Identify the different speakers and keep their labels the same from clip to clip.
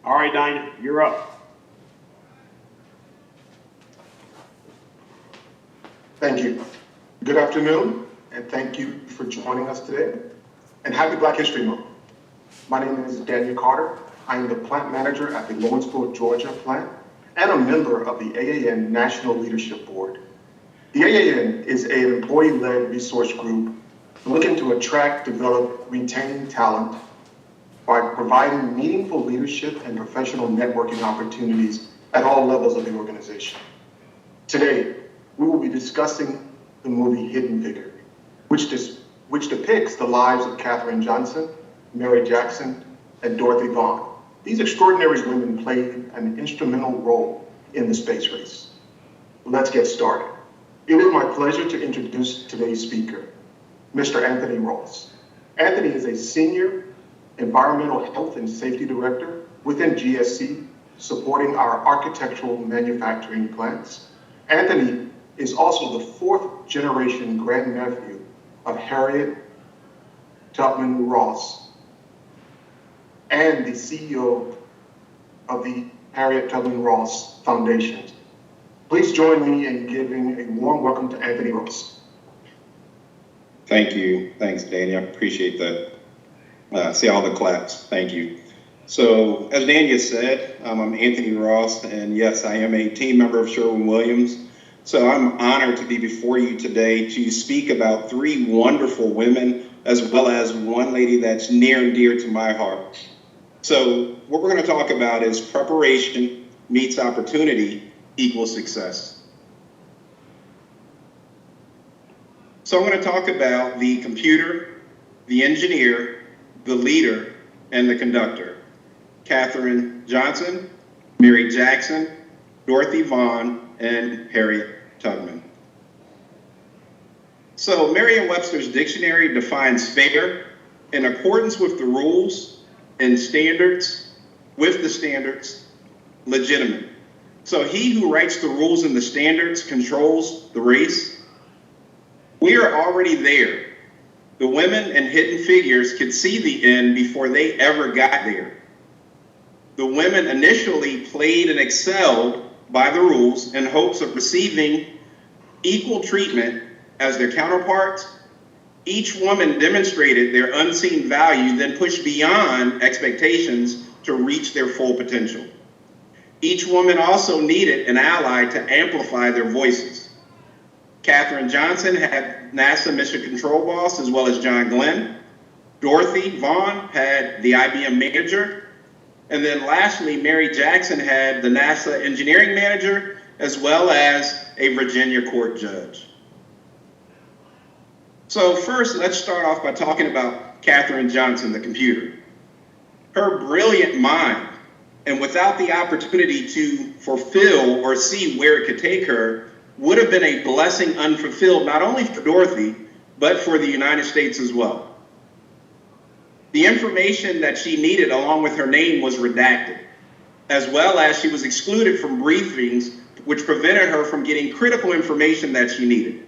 Speaker 1: All right, Dinah, you're up.
Speaker 2: Thank you. Good afternoon, and thank you for joining us today. And happy Black History Month. My name is Daniel Carter. I am the plant manager at the Lawrenceburg, Georgia plant, and a member of the AAN National Leadership Board. The AAN is an employee-led resource group looking to attract, develop, retain talent by providing meaningful leadership and professional networking opportunities at all levels of the organization. Today, we will be discussing the movie Hidden Figure, which depicts the lives of Katherine Johnson, Mary Jackson, and Dorothy Vaughan. These extraordinary women played an instrumental role in the space race. Let's get started. It is my pleasure to introduce today's speaker, Mr. Anthony Ross. Anthony is a senior environmental health and safety director within GSC, supporting our architectural manufacturing plants. Anthony is also the fourth generation grandnephew of Harriet Tubman Ross and the CEO of the Harriet Tubman Ross Foundation. Please join me in giving a warm welcome to Anthony Ross.
Speaker 3: Thank you. Thanks, Danny. I appreciate that. See all the claps. Thank you. So, as Dania said, I'm Anthony Ross, and yes, I am a team member of Sherwin Williams. So I'm honored to be before you today to speak about three wonderful women, as well as one lady that's near and dear to my heart. So what we're going to talk about is preparation meets opportunity equals success. So I'm going to talk about the computer, the engineer, the leader, and the conductor. Katherine Johnson, Mary Jackson, Dorothy Vaughan, and Harriet Tubman. So Merriam-Webster's dictionary defines fair in accordance with the rules and standards, with the standards, legitimate. So he who writes the rules and the standards controls the race. We are already there. The women and Hidden Figures could see the end before they ever got there. The women initially played and excelled by the rules in hopes of receiving equal treatment as their counterparts. Each woman demonstrated their unseen value, then pushed beyond expectations to reach their full potential. Each woman also needed an ally to amplify their voices. Katherine Johnson had NASA Mission Control Boss, as well as John Glenn. Dorothy Vaughan had the IBM manager. And then lastly, Mary Jackson had the NASA engineering manager, as well as a Virginia court judge. So first, let's start off by talking about Katherine Johnson, the computer. Her brilliant mind, and without the opportunity to fulfill or see where it could take her, would have been a blessing unfulfilled, not only for Dorothy, but for the United States as well. The information that she needed along with her name was redacted, as well as she was excluded from briefings, which prevented her from getting critical information that she needed.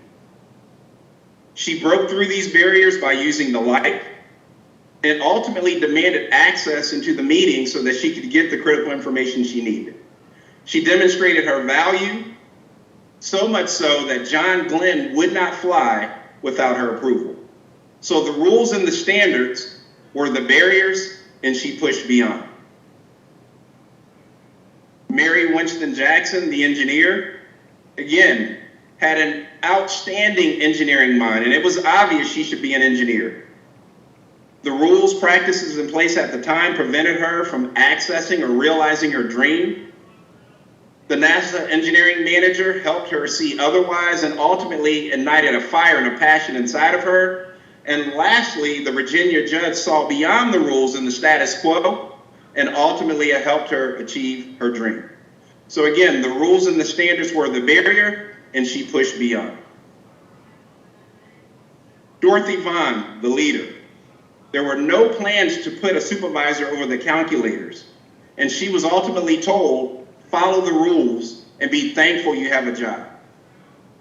Speaker 3: She broke through these barriers by using the light and ultimately demanded access into the meeting so that she could get the critical information she needed. She demonstrated her value, so much so that John Glenn would not fly without her approval. So the rules and the standards were the barriers, and she pushed beyond. Mary Winston Jackson, the engineer, again, had an outstanding engineering mind, and it was obvious she should be an engineer. The rules, practices in place at the time prevented her from accessing or realizing her dream. The NASA engineering manager helped her see otherwise and ultimately ignited a fire and a passion inside of her. And lastly, the Virginia judge saw beyond the rules and the status quo, and ultimately it helped her achieve her dream. So again, the rules and the standards were the barrier, and she pushed beyond. Dorothy Vaughan, the leader. There were no plans to put a supervisor over the calculators, and she was ultimately told, follow the rules and be thankful you have a job.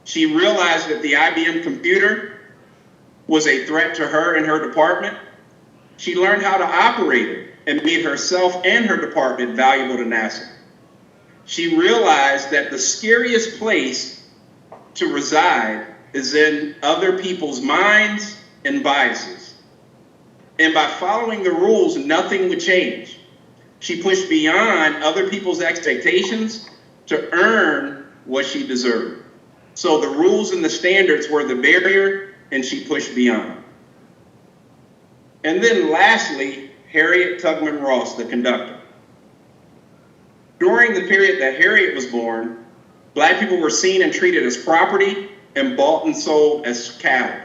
Speaker 3: She realized that the IBM computer was a threat to her and her department. She learned how to operate it and made herself and her department valuable to NASA. She realized that the scariest place to reside is in other people's minds and biases. And by following the rules, nothing would change. She pushed beyond other people's expectations to earn what she deserved. So the rules and the standards were the barrier, and she pushed beyond. And then lastly, Harriet Tubman Ross, the conductor. During the period that Harriet was born, Black people were seen and treated as property and bought and sold as cattle.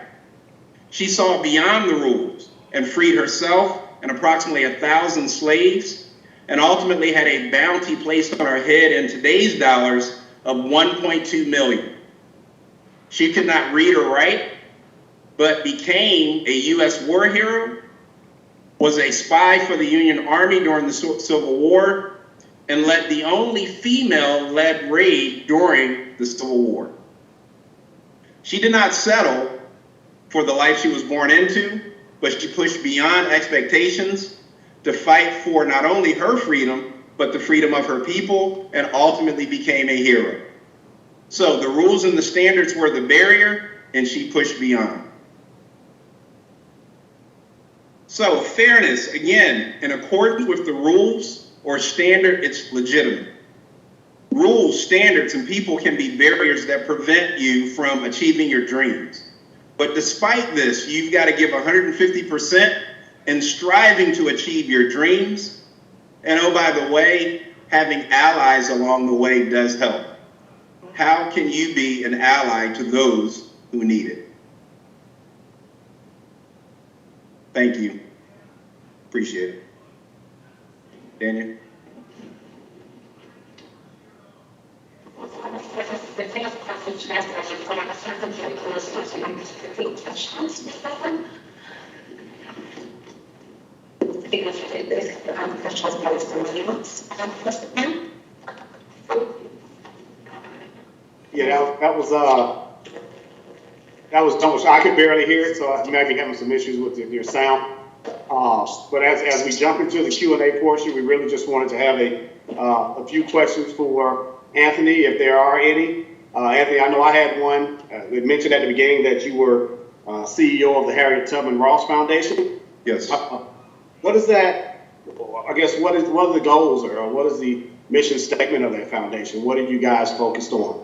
Speaker 3: She saw beyond the rules and freed herself and approximately 1,000 slaves, and ultimately had a bounty placed on her head in today's dollars of $1.2 million. She could not read or write, but became a U.S. war hero, was a spy for the Union Army during the Civil War, and led the only female-led raid during the Civil War. She did not settle for the life she was born into, but she pushed beyond expectations to fight for not only her freedom, but the freedom of her people, and ultimately became a hero. So the rules and the standards were the barrier, and she pushed beyond. So fairness, again, in accordance with the rules or standard, it's legitimate. Rules, standards, and people can be barriers that prevent you from achieving your dreams. But despite this, you've got to give 150% in striving to achieve your dreams. And oh, by the way, having allies along the way does help. How can you be an ally to those who need it? Thank you. Appreciate it. Daniel?
Speaker 1: Yeah, that was almost, I could barely hear it, so I may be having some issues with your sound. But as we jump into the Q&A portion, we really just wanted to have a few questions for Anthony, if there are any. Anthony, I know I had one. They mentioned at the beginning that you were CEO of the Harriet Tubman Ross Foundation.
Speaker 3: Yes.
Speaker 1: What is that? I guess what are the goals, or what is the mission statement of that foundation? What are you guys focused on?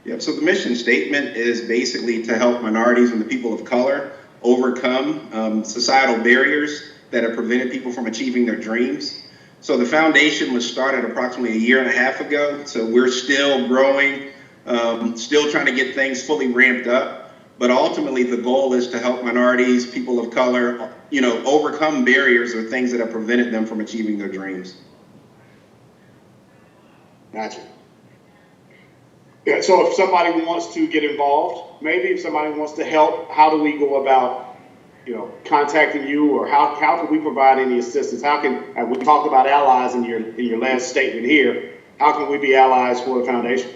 Speaker 3: Yeah, so the mission statement is basically to help minorities and the people of color overcome societal barriers that have prevented people from achieving their dreams. So the foundation was started approximately 1.5 years ago. So we're still growing, still trying to get things fully ramped up. But ultimately, the goal is to help minorities, people of color, overcome barriers or things that have prevented them from achieving their dreams.
Speaker 1: Gotcha. Yeah, so if somebody wants to get involved, maybe if somebody wants to help, how do we go about, contacting you, or how can we provide any assistance? How can, and we talked about allies in your last statement here, how can we be allies for the foundation?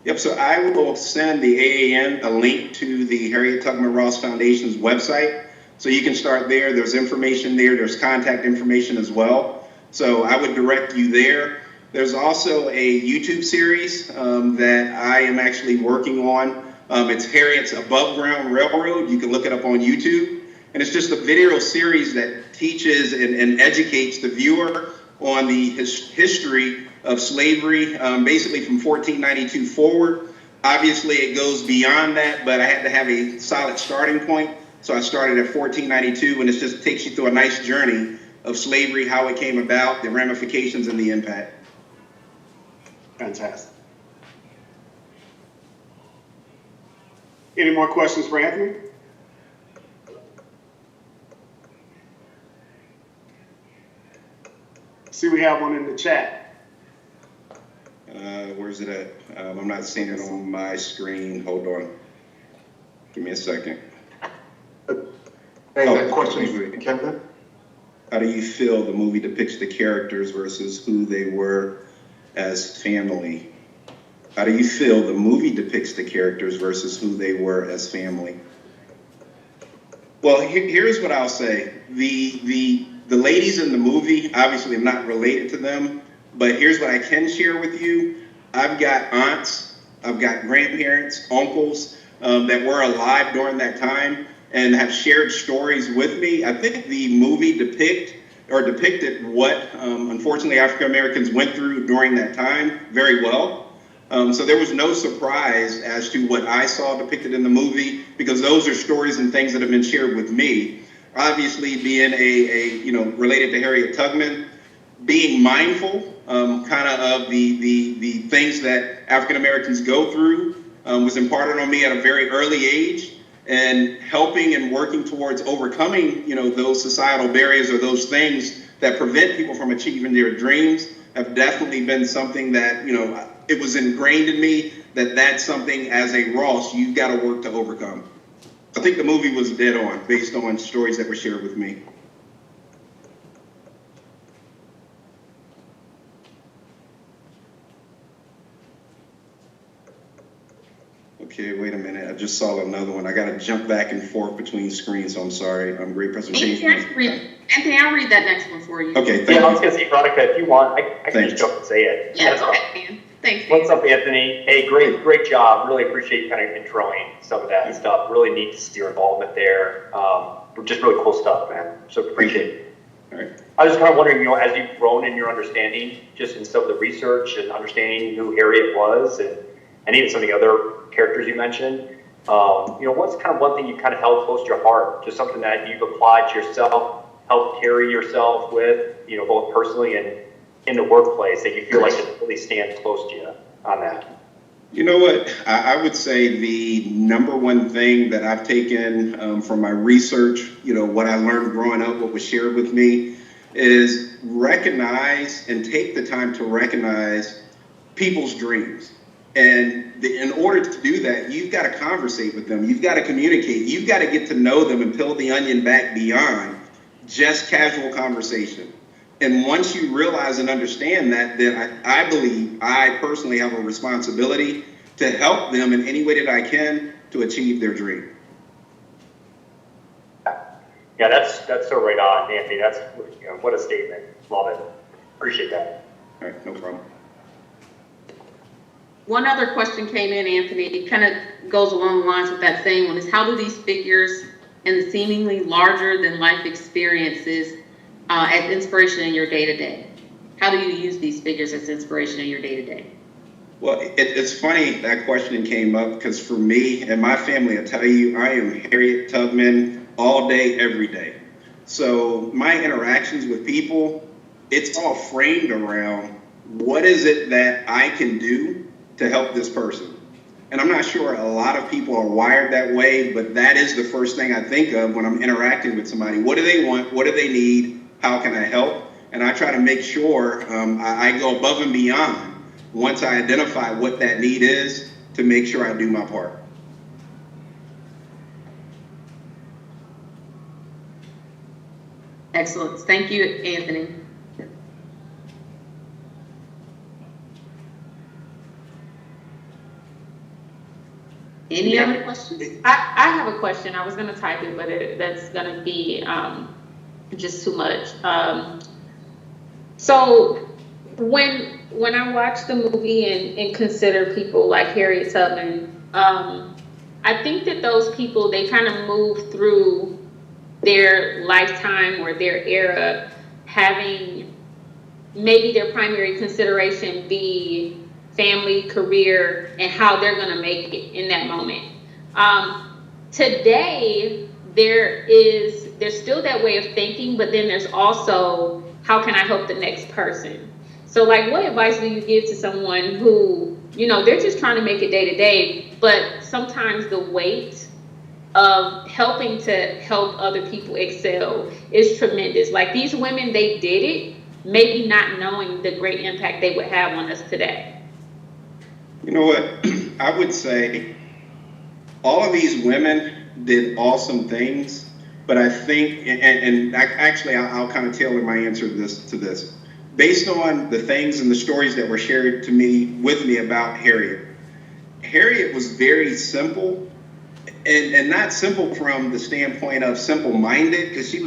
Speaker 3: Yep, so I will send the AAN a link to the Harriet Tubman Ross Foundation's website. So you can start there. There's information there. There's contact information as well. So I would direct you there. There's also a YouTube series that I am actually working on. It's Harriet's Above Ground Railroad. You can look it up on YouTube. And it's just a video series that teaches and educates the viewer on the history of slavery, basically from 1492 forward. Obviously, it goes beyond that, but I had to have a solid starting point. So I started at 1492, and it just takes you through a nice journey of slavery, how it came about, the ramifications, and the impact.
Speaker 1: Fantastic. Any more questions for Anthony? See, we have one in the chat.
Speaker 3: Where's it at? I'm not seeing it on my screen. Hold on. Give me a second.
Speaker 2: That question is for Kevin.
Speaker 3: How do you feel the movie depicts the characters versus who they were as family? How do you feel the movie depicts the characters versus who they were as family? Well, here's what I'll say. The the ladies in the movie, obviously I'm not related to them, but here's what I can share with you. I've got aunts, I've got grandparents, uncles that were alive during that time and have shared stories with me. I think the movie depicted what, unfortunately, African Americans went through during that time very well. So there was no surprise as to what I saw depicted in the movie, because those are stories and things that have been shared with me. Obviously, being related to Harriet Tubman, being mindful kind of the things that African Americans go through was imparted on me at a very early age, and helping and working towards overcoming, those societal barriers or those things that prevent people from achieving their dreams have definitely been something that, it was ingrained in me that that's something as a Ross, you've got to work to overcome. I think the movie was dead on based on stories that were shared with me. Okay, wait a minute. I just saw another one. I got to jump back and forth between screens, so I'm sorry. Great presentation.
Speaker 4: Anthony, I'll read that next one for you.
Speaker 3: Okay,
Speaker 5: I was going to say, Veronica, if you want, I can just jump and say it.
Speaker 4: Yeah, okay, man. Thanks,
Speaker 5: What's up, Anthony? Hey, great job. Really appreciate you kind of introing some of that stuff. Really neat to see your involvement there. Just really cool stuff, man. So appreciate it.
Speaker 3: All right.
Speaker 5: I was kind of wondering, as you've grown in your understanding, just in some of the research and understanding who Harriet was and even some of the other characters you mentioned, what's kind of one thing you kind of held close to your heart, just something that you've applied to yourself, helped carry yourself with, both personally and in the workplace, that you feel like it really stands close to you on that?
Speaker 3: You know what? I would say the number one thing that I've taken from my research, what I learned growing up, what was shared with me, is recognize and take the time to recognize people's dreams. And in order to do that, you've got to conversate with them. You've got to communicate. You've got to get to know them and peel the onion back beyond just casual conversation. And once you realize and understand that, then I believe I personally have a responsibility to help them in any way that I can to achieve their dream.
Speaker 5: Yeah, that's so right on, Anthony. That's what a statement. Love it. Appreciate that.
Speaker 3: All right, no problem.
Speaker 4: One other question came in, Anthony. It kind of goes along the lines with that same one, is how do these figures and the seemingly larger than life experiences as inspiration in your day-to-day? How do you use these figures as inspiration in your day-to-day?
Speaker 3: Well, it's funny that question came up, because for me and my family, I tell you, I am Harriet Tubman all day, every day. So my interactions with people, it's all framed around what is it that I can do to help this person. And I'm not sure a lot of people are wired that way, but that is the first thing I think of when I'm interacting with somebody. What do they want? What do they need? How can I help? And I try to make sure I go above and beyond once I identify what that need is to make sure I do my part.
Speaker 4: Excellent. Thank you, Anthony. Any other questions?
Speaker 6: I have a question. I was going to type it, but that's going to be just too much. So when I watch the movie and consider people like Harriet Tubman, I think that those people, they kind of move through their lifetime or their era having maybe their primary consideration be family, career, and how they're going to make it in that moment. Today, there's still that way of thinking, but then there's also, how can I help the next person? So like, what advice do you give to someone who, they're just trying to make it day to day, but sometimes the weight of helping to help other people excel is tremendous. Like, these women, they did it, maybe not knowing the great impact they would have on us today.
Speaker 3: You know what? I would say all of these women did awesome things, but I think, I'll kind of tailor my answer to this. Based on the things and the stories that were shared with me about Harriet. Harriet was very simple and not simple from the standpoint of simple-minded, because she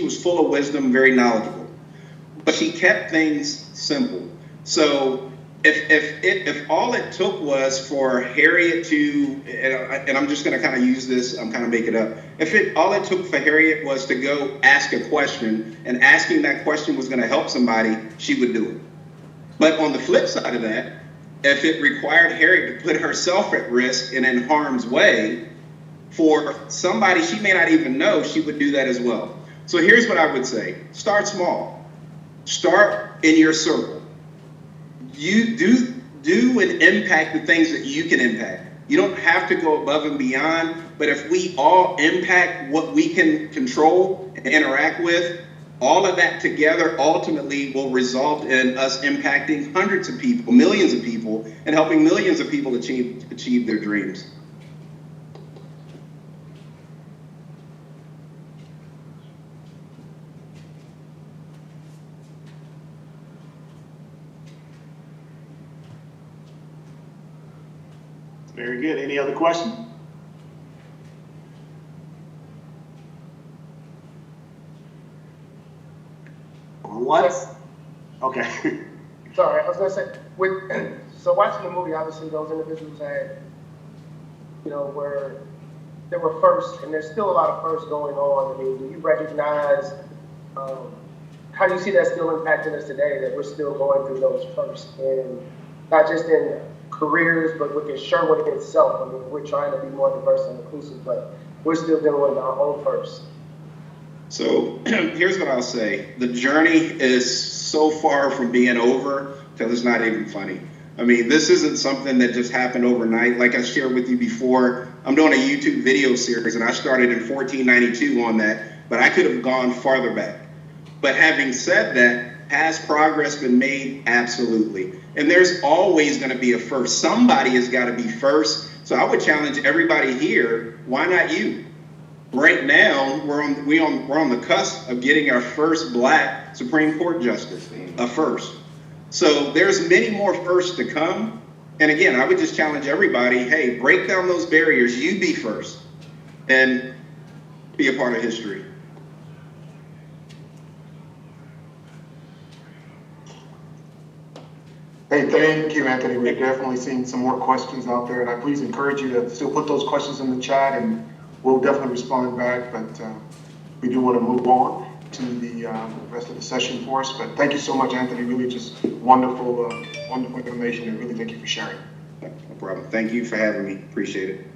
Speaker 3: was full of wisdom, very knowledgeable, but she kept things simple. So if all it took was for Harriet to, and I'm just going to kind of use this, I'm kind of make it up. All it took for Harriet was to go ask a question, and asking that question was going to help somebody, she would do it. But on the flip side of that, if it required Harriet to put herself at risk and in harm's way for somebody she may not even know, she would do that as well. So here's what I would say. Start small. Start in your circle. You do and impact the things that you can impact. You don't have to go above and beyond, but if we all impact what we can control and interact with, all of that together ultimately will result in us impacting hundreds of people, millions of people, and helping millions of people achieve their dreams.
Speaker 1: Very good. Any other questions? What? Okay.
Speaker 7: Sorry, I was gonna say, so watching the movie, obviously those individuals had, where they were first, and there's still a lot of firsts going on. I mean, do you recognize, how do you see that still impacting us today, that we're still going through those firsts, and not just in careers, but within Sherwin itself? I mean, we're trying to be more diverse and inclusive, but we're still dealing with our own firsts.
Speaker 3: So here's what I'll say. The journey is so far from being over till it's not even funny. I mean, this isn't something that just happened overnight. Like I shared with you before, I'm doing a YouTube video series, and I started in 1492 on that, but I could have gone farther back. But having said that, has progress been made? Absolutely. And there's always going to be a first. Somebody has got to be first. So I would challenge everybody here, why not you? Right now, we're on the cusp of getting our first Black Supreme Court justice, a first. So there's many more firsts to come. And again, I would just challenge everybody, hey, break down those barriers. You be first and be a part of history.
Speaker 2: Hey, thank you, Anthony. We're definitely seeing some more questions out there, and I please encourage you to still put those questions in the chat, and we'll definitely respond back. But we do want to move on to the rest of the session for us. But thank you so much, Anthony. Really just wonderful, wonderful information, and really thank you for sharing.
Speaker 3: No problem. Thank you for having me. Appreciate it.